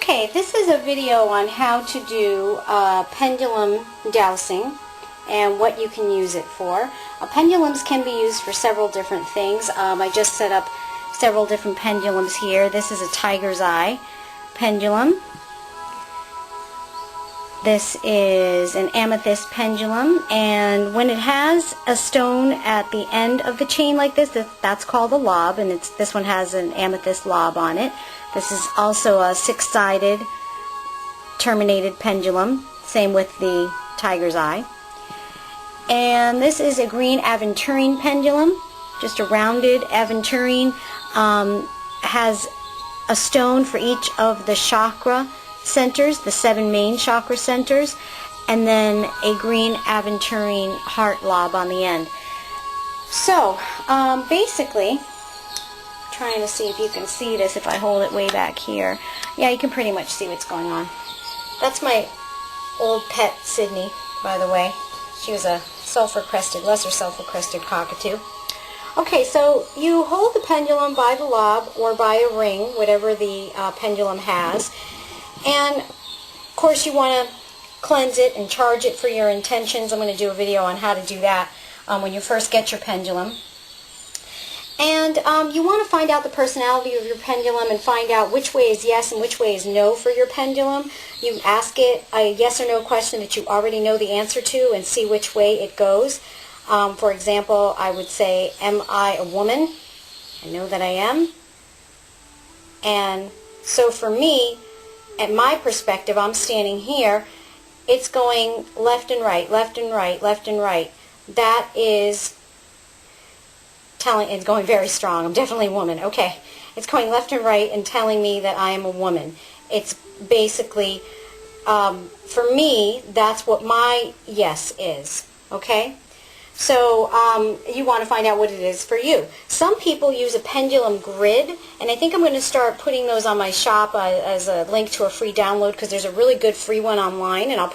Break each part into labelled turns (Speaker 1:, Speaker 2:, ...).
Speaker 1: Okay, this is a video on how to do pendulum dowsing and what you can use it for. Pendulums can be used for several different things. I just set up several different pendulums here. This is a tiger's eye pendulum. This is an amethyst pendulum, and when it has a stone at the end of the chain like this, that's called a lob, and this one has an amethyst lob on it. This is also a six-sided terminated pendulum, same with the tiger's eye. And this is a green aventurine pendulum, just a rounded aventurine, has a stone for each of the chakra centers, the 7 main chakra centers, and then a green aventurine heart lob on the end. So, basically, trying to see if you can see this if I hold it way back here. Yeah, you can pretty much see what's going on. That's my old pet, Sydney, by the way. She was a sulfur-crested, lesser sulfur-crested cockatoo. Okay, so you hold the pendulum by the lob or by a ring, whatever the pendulum has. And, of course, you want to cleanse it and charge it for your intentions. I'm going to do a video on how to do that when you first get your pendulum. And you want to find out the personality of your pendulum and find out which way is yes and which way is no for your pendulum. You ask it a yes or no question that you already know the answer to and see which way it goes. For example, I would say, am I a woman? I know that I am. And so for me, at my perspective, I'm standing here, it's going left and right, left and right, left and right. That is telling, it's going very strong. I'm definitely a woman. Okay. It's going left and right and telling me that I am a woman. It's basically, for me, that's what my yes is. Okay? So you want to find out what it is for you. Some people use a pendulum grid, and I think I'm going to start putting those on my shop as a link to a free download, because there's a really good free one online, and I'll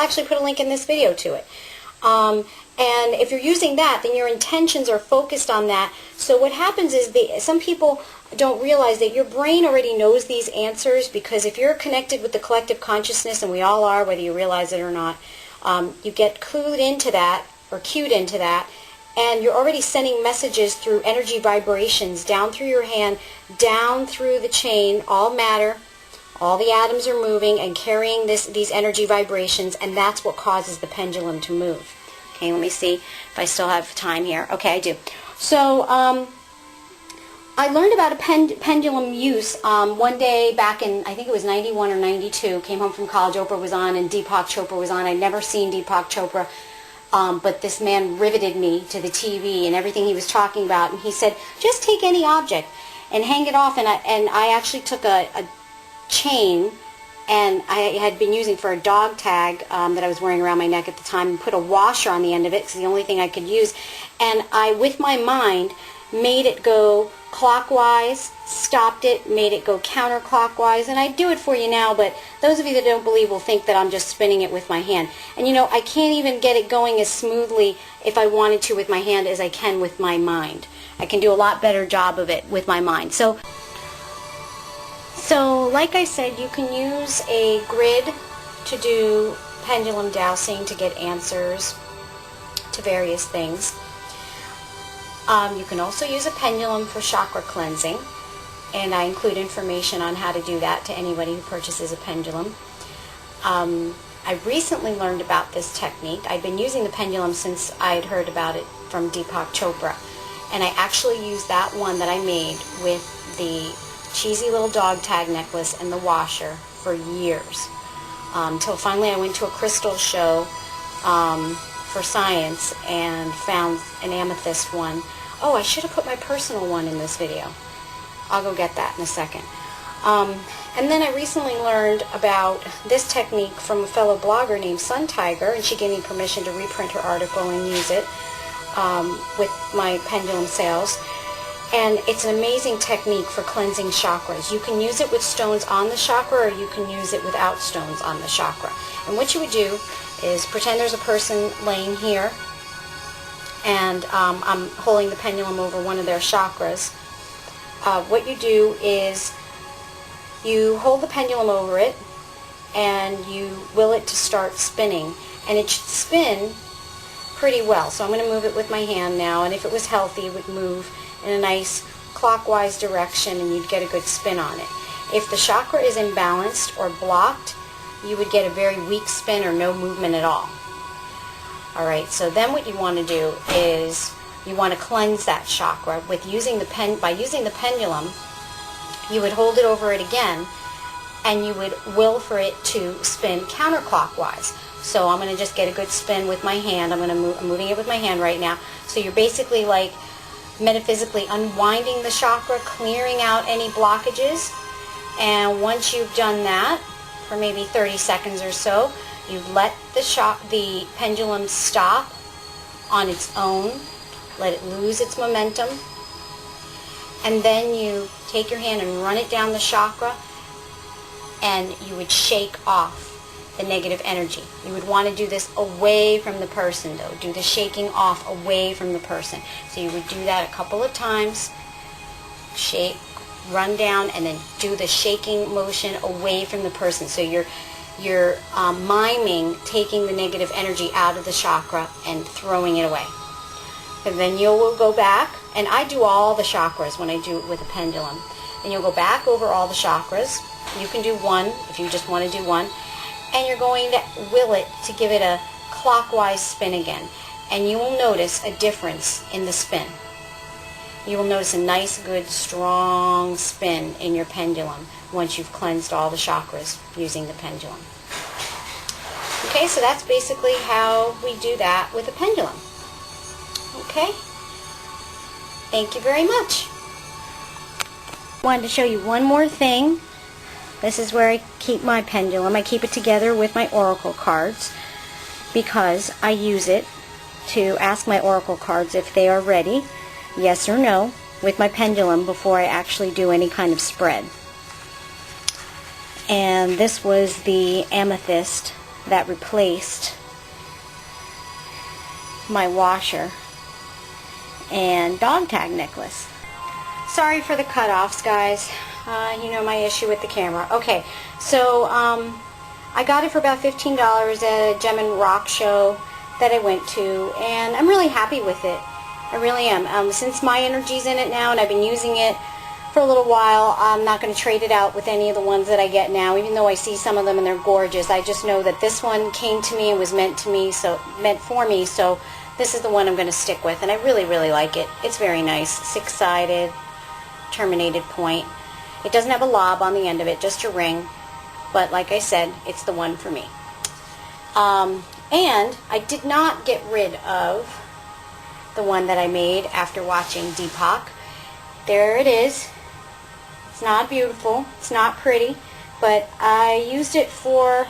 Speaker 1: actually put a link in this video to it. And if you're using that, then your intentions are focused on that. So what happens is some people don't realize that your brain already knows these answers, because if you're connected with the collective consciousness, and we all are, whether you realize it or not, you get clued into that, or cued into that, and you're already sending messages through energy vibrations down through your hand, down through the chain, all matter, all the atoms are moving and carrying these energy vibrations, and that's what causes the pendulum to move. Okay, let me see if I still have time here. Okay, I do. So, I learned about a pendulum use one day back in, I think it was 91 or 92, came home from college, Oprah was on, and Deepak Chopra was on. I'd never seen Deepak Chopra. But this man riveted me to the TV and everything he was talking about. And he said, just take any object and hang it off. And I actually took a chain, and I had been using for a dog tag that I was wearing around my neck at the time, and put a washer on the end of it, because it's the only thing I could use. And I, with my mind, made it go clockwise, stopped it, made it go counterclockwise, and I do it for you now, but those of you that don't believe will think that I'm just spinning it with my hand. And you know, I can't even get it going as smoothly if I wanted to with my hand as I can with my mind. I can do a lot better job of it with my mind. So like I said, you can use a grid to do pendulum dowsing to get answers to various things. You can also use a pendulum for chakra cleansing, and I include information on how to do that to anybody who purchases a pendulum. I recently learned about this technique. I'd been using the pendulum since I'd heard about it from Deepak Chopra, and I actually used that one that I made with the cheesy little dog tag necklace and the washer for years, until finally I went to a crystal show for science and found an amethyst one. Oh, I should have put my personal one in this video. I'll go get that in a second. And then I recently learned about this technique from a fellow blogger named Sun Tiger, and she gave me permission to reprint her article and use it with my pendulum sales. And it's an amazing technique for cleansing chakras. You can use it with stones on the chakra, or you can use it without stones on the chakra. And what you would do is pretend there's a person laying here, and I'm holding the pendulum over one of their chakras. What you do is You hold the pendulum over it and you will it to start spinning, and it should spin pretty well. So I'm going to move it with my hand now, and if it was healthy it would move in a nice clockwise direction and you'd get a good spin on it. If the chakra is imbalanced or blocked, you would get a very weak spin or no movement at all. Alright, so then what you want to do is you want to cleanse that chakra with using the by using the pendulum. You would hold it over it again and you would will for it to spin counterclockwise. So I'm going to just get a good spin with my hand. I'm moving it with my hand right now. So you're basically like metaphysically unwinding the chakra, clearing out any blockages. And once you've done that for maybe 30 seconds or so, you let the pendulum stop on its own, let it lose its momentum, and then you take your hand and run it down the chakra, and you would shake off the negative energy. You would want to do this away from the person though. Do the shaking off away from the person. So you would do that a couple of times. Shake, run down, and then do the shaking motion away from the person. So you're miming taking the negative energy out of the chakra and throwing it away. And then you'll go back, and I do all the chakras when I do it with a pendulum. And you'll go back over all the chakras. You can do one if you just want to do one. And you're going to will it to give it a clockwise spin again. And you will notice a difference in the spin. You will notice a nice, good, strong spin in your pendulum once you've cleansed all the chakras using the pendulum. Okay, so that's basically how we do that with a pendulum. Okay? Thank you very much. Wanted to show you one more thing. This is where I keep my pendulum. I keep it together with my oracle cards because I use it to ask my oracle cards if they are ready, yes or no, with my pendulum before I actually do any kind of spread. And this was the amethyst that replaced my washer and dog tag necklace. Sorry for the cutoffs, guys. You know my issue with the camera. Okay, so I got it for about $15 at a gem and rock show that I went to, and I'm really happy with it. I really am. Since my energy's in it now and I've been using it for a little while, I'm not going to trade it out with any of the ones that I get now, even though I see some of them and they're gorgeous. I just know that this one came to me and was meant for me, so this is the one I'm going to stick with, and I really, really like it. It's very nice. Six-sided, terminated point. It doesn't have a lob on the end of it, just a ring, but like I said, it's the one for me. And I did not get rid of the one that I made after watching Deepak. There it is. It's not beautiful, it's not pretty, but I used it for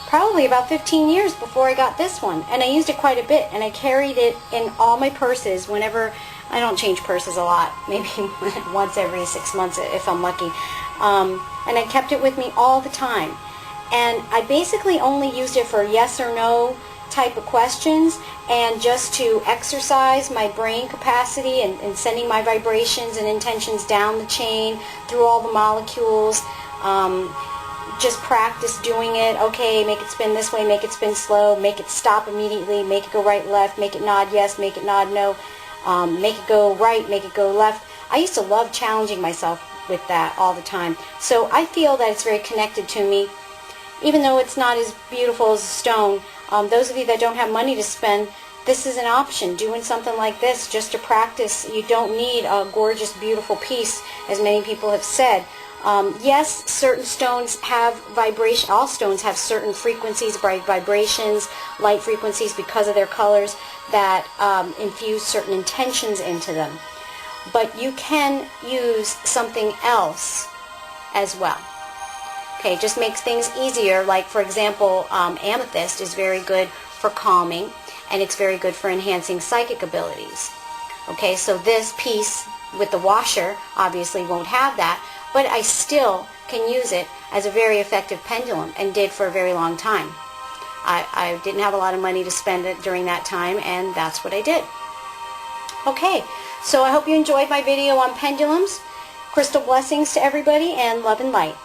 Speaker 1: probably about 15 years before I got this one, and I used it quite a bit, and I carried it in all my purses whenever. I don't change purses a lot, maybe once every 6 months if I'm lucky, and I kept it with me all the time, and I basically only used it for yes or no type of questions, and just to exercise my brain capacity and sending my vibrations and intentions down the chain through all the molecules. Just practice doing it. Okay, make it spin this way, make it spin slow, make it stop immediately, make it go right, left, make it nod yes, make it nod no, make it go right, make it go left. I used to love challenging myself with that all the time. So I feel that it's very connected to me, even though it's not as beautiful as a stone. Those of you that don't have money to spend, this is an option. Doing something like this just to practice. You don't need a gorgeous, beautiful piece, as many people have said. Yes, certain stones have vibration. All stones have certain frequencies, bright vibrations, light frequencies, because of their colors that infuse certain intentions into them. But you can use something else as well. Okay, just makes things easier. Like, for example, amethyst is very good for calming, and it's very good for enhancing psychic abilities. Okay, so this piece with the washer obviously won't have that, but I still can use it as a very effective pendulum, and did for a very long time. I didn't have a lot of money to spend it during that time, and that's what I did. Okay, so I hope you enjoyed my video on pendulums. Crystal blessings to everybody, and love and light.